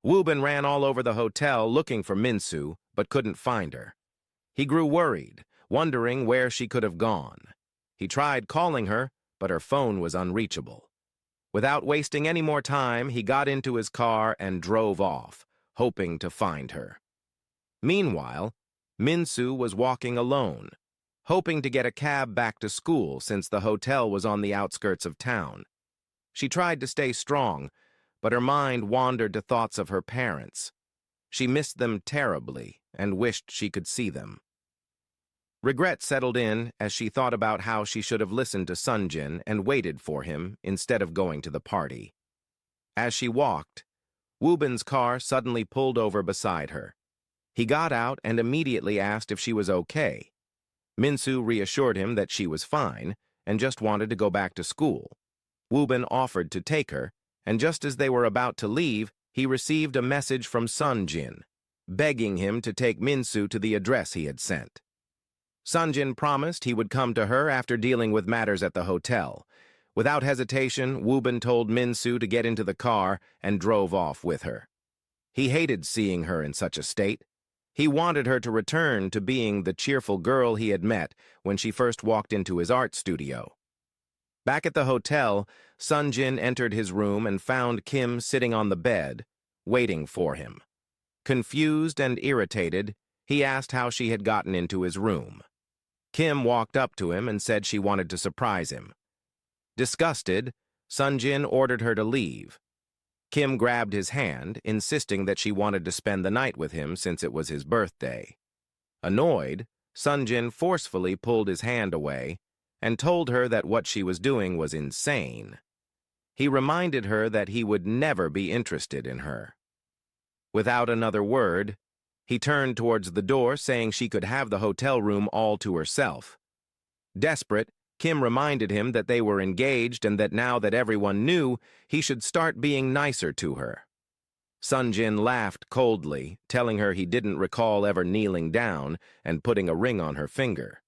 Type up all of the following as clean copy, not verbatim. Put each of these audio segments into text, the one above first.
Woo-bin ran all over the hotel looking for Minsu, but couldn't find her. He grew worried, wondering where she could have gone. He tried calling her, but her phone was unreachable. Without wasting any more time, he got into his car and drove off, hoping to find her. Meanwhile, Minsu was walking alone, hoping to get a cab back to school since the hotel was on the outskirts of town. She tried to stay strong, but her mind wandered to thoughts of her parents. She missed them terribly and wished she could see them. Regret settled in as she thought about how she should have listened to Sunjin and waited for him instead of going to the party. As she walked, Woo-bin's car suddenly pulled over beside her. He got out and immediately asked if she was okay. Minsu reassured him that she was fine and just wanted to go back to school. Woo-bin offered to take her, and just as they were about to leave, he received a message from Sunjin, begging him to take Minsu to the address he had sent. Sunjin promised he would come to her after dealing with matters at the hotel. Without hesitation, Woo-bin told Minsu to get into the car and drove off with her. He hated seeing her in such a state. He wanted her to return to being the cheerful girl he had met when she first walked into his art studio. Back at the hotel, Sunjin entered his room and found Kim sitting on the bed, waiting for him. Confused and irritated, he asked how she had gotten into his room. Kim walked up to him and said she wanted to surprise him. Disgusted, Sunjin ordered her to leave. Kim grabbed his hand, insisting that she wanted to spend the night with him since it was his birthday. Annoyed, Sunjin forcefully pulled his hand away and told her that what she was doing was insane. He reminded her that he would never be interested in her. Without another word, he turned towards the door, saying she could have the hotel room all to herself. Desperate, Kim reminded him that they were engaged and that now that everyone knew, he should start being nicer to her. Sunjin laughed coldly, telling her he didn't recall ever kneeling down and putting a ring on her finger.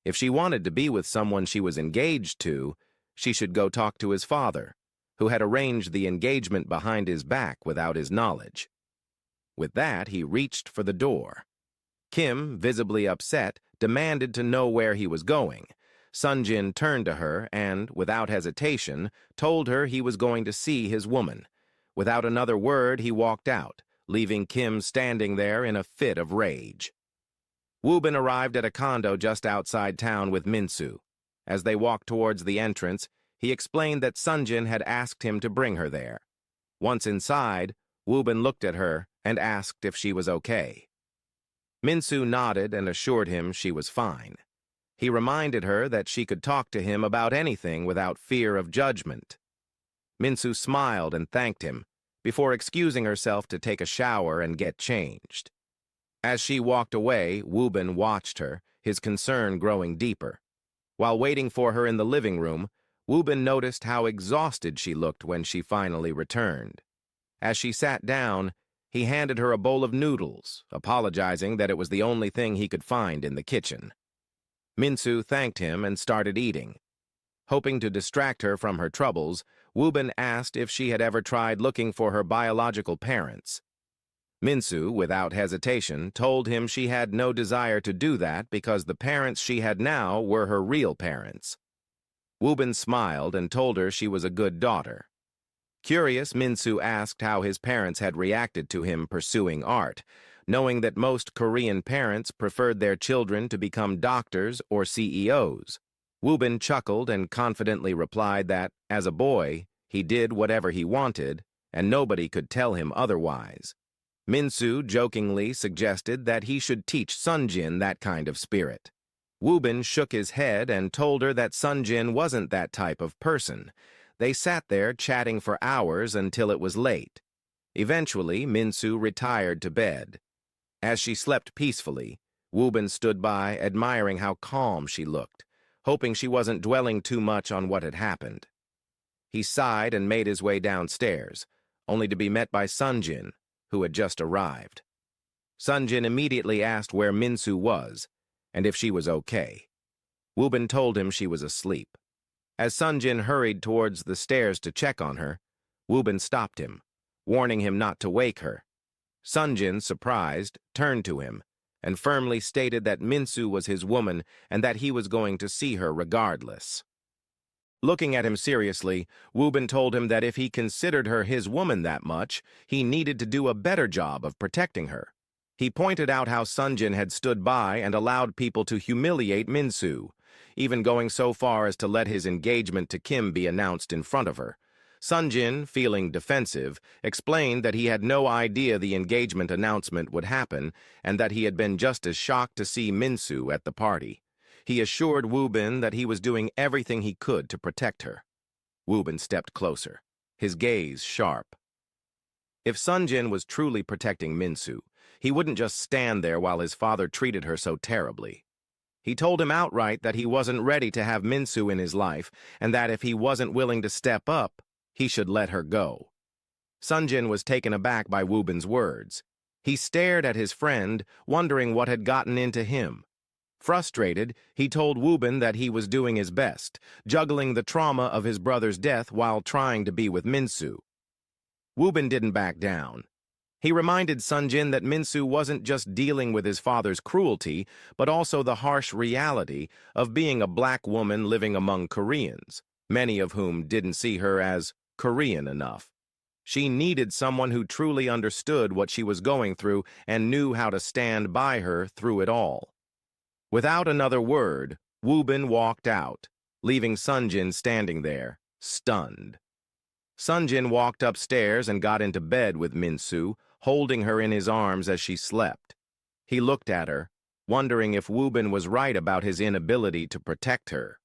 If she wanted to be with someone she was engaged to, she should go talk to his father, who had arranged the engagement behind his back without his knowledge. With that, he reached for the door. Kim, visibly upset, demanded to know where he was going. Sunjin turned to her and, without hesitation, told her he was going to see his woman. Without another word, he walked out, leaving Kim standing there in a fit of rage. Woo-bin arrived at a condo just outside town with Minsu. As they walked towards the entrance, he explained that Sunjin had asked him to bring her there. Once inside, Woo-bin looked at her and asked if she was okay. Minsu nodded and assured him she was fine. He reminded her that she could talk to him about anything without fear of judgment. Minsu smiled and thanked him, before excusing herself to take a shower and get changed. As she walked away, Woo-bin watched her, his concern growing deeper. While waiting for her in the living room, Woo-bin noticed how exhausted she looked when she finally returned. As she sat down, he handed her a bowl of noodles, apologizing that it was the only thing he could find in the kitchen. Minsu thanked him and started eating. Hoping to distract her from her troubles, Woo-bin asked if she had ever tried looking for her biological parents. Minsu, without hesitation, told him she had no desire to do that because the parents she had now were her real parents. Woo-bin smiled and told her she was a good daughter. Curious, Minsu asked how his parents had reacted to him pursuing art, knowing that most Korean parents preferred their children to become doctors or CEOs. Woo-bin chuckled and confidently replied that, as a boy, he did whatever he wanted, and nobody could tell him otherwise. Minsu jokingly suggested that he should teach Sunjin that kind of spirit. Woo-bin shook his head and told her that Sunjin wasn't that type of person. They sat there chatting for hours until it was late. Eventually, Minsu retired to bed. As she slept peacefully, Woo-bin stood by, admiring how calm she looked, hoping she wasn't dwelling too much on what had happened. He sighed and made his way downstairs, only to be met by Sunjin, who had just arrived. Sunjin immediately asked where Minsu was, and if she was okay. Woo-bin told him she was asleep. As Sunjin hurried towards the stairs to check on her, Woo-bin stopped him, warning him not to wake her. Sunjin, surprised, turned to him and firmly stated that Minsu was his woman and that he was going to see her regardless. Looking at him seriously, Woobin told him that if he considered her his woman that much, he needed to do a better job of protecting her. He pointed out how Sunjin had stood by and allowed people to humiliate Minsu, even going so far as to let his engagement to Kim be announced in front of her. Sunjin, feeling defensive, explained that he had no idea the engagement announcement would happen and that he had been just as shocked to see Minsu at the party. He assured Woobin that he was doing everything he could to protect her. Woobin stepped closer, his gaze sharp. If Sunjin was truly protecting Minsu, he wouldn't just stand there while his father treated her so terribly. He told him outright that he wasn't ready to have Minsu in his life and that if he wasn't willing to step up, he should let her go. Sunjin was taken aback by Woobin's words. He stared at his friend, wondering what had gotten into him. Frustrated, he told Woobin that he was doing his best, juggling the trauma of his brother's death while trying to be with Minsu. Woobin didn't back down. He reminded Sunjin that Minsu wasn't just dealing with his father's cruelty, but also the harsh reality of being a black woman living among Koreans, many of whom didn't see her as Korean enough. She needed someone who truly understood what she was going through and knew how to stand by her through it all. Without another word, Woobin walked out, leaving Sunjin standing there, stunned. Sunjin walked upstairs and got into bed with Minsu, holding her in his arms as she slept. He looked at her, wondering if Woobin was right about his inability to protect her.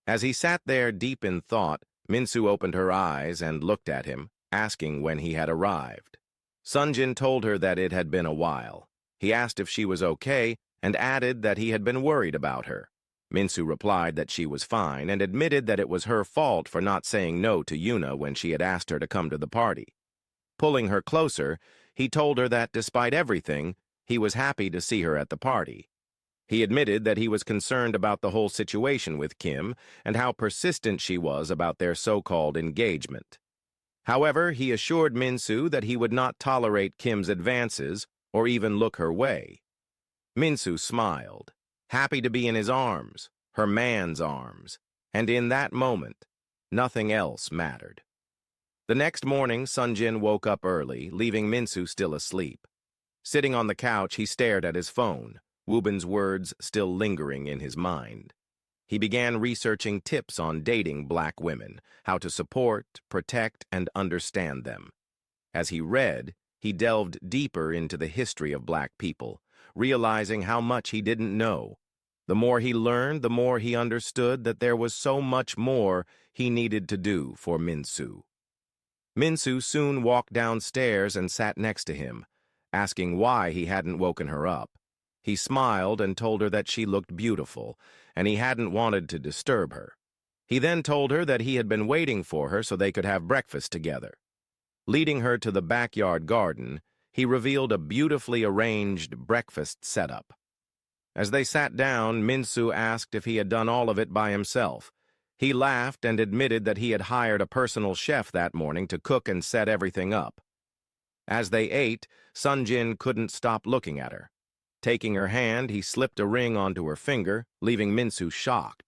As he sat there deep in thought, Minsu opened her eyes and looked at him, asking when he had arrived. Sunjin told her that it had been a while. He asked if she was okay and added that he had been worried about her. Minsu replied that she was fine and admitted that it was her fault for not saying no to Yuna when she had asked her to come to the party. Pulling her closer, he told her that despite everything, he was happy to see her at the party. He admitted that he was concerned about the whole situation with Kim and how persistent she was about their so-called engagement. However, he assured Minsu that he would not tolerate Kim's advances or even look her way. Minsu smiled, happy to be in his arms, her man's arms, and in that moment, nothing else mattered. The next morning, Sunjin woke up early, leaving Minsu still asleep. Sitting on the couch, he stared at his phone, Woobin's words still lingering in his mind. He began researching tips on dating black women, how to support, protect, and understand them. As he read, he delved deeper into the history of black people, realizing how much he didn't know. The more he learned, the more he understood that there was so much more he needed to do for Minsu. Minsu soon walked downstairs and sat next to him, asking why he hadn't woken her up. He smiled and told her that she looked beautiful, and he hadn't wanted to disturb her. He then told her that he had been waiting for her so they could have breakfast together. Leading her to the backyard garden, he revealed a beautifully arranged breakfast setup. As they sat down, Minsu asked if he had done all of it by himself. He laughed and admitted that he had hired a personal chef that morning to cook and set everything up. As they ate, Sunjin couldn't stop looking at her. Taking her hand, he slipped a ring onto her finger, leaving Minsu shocked.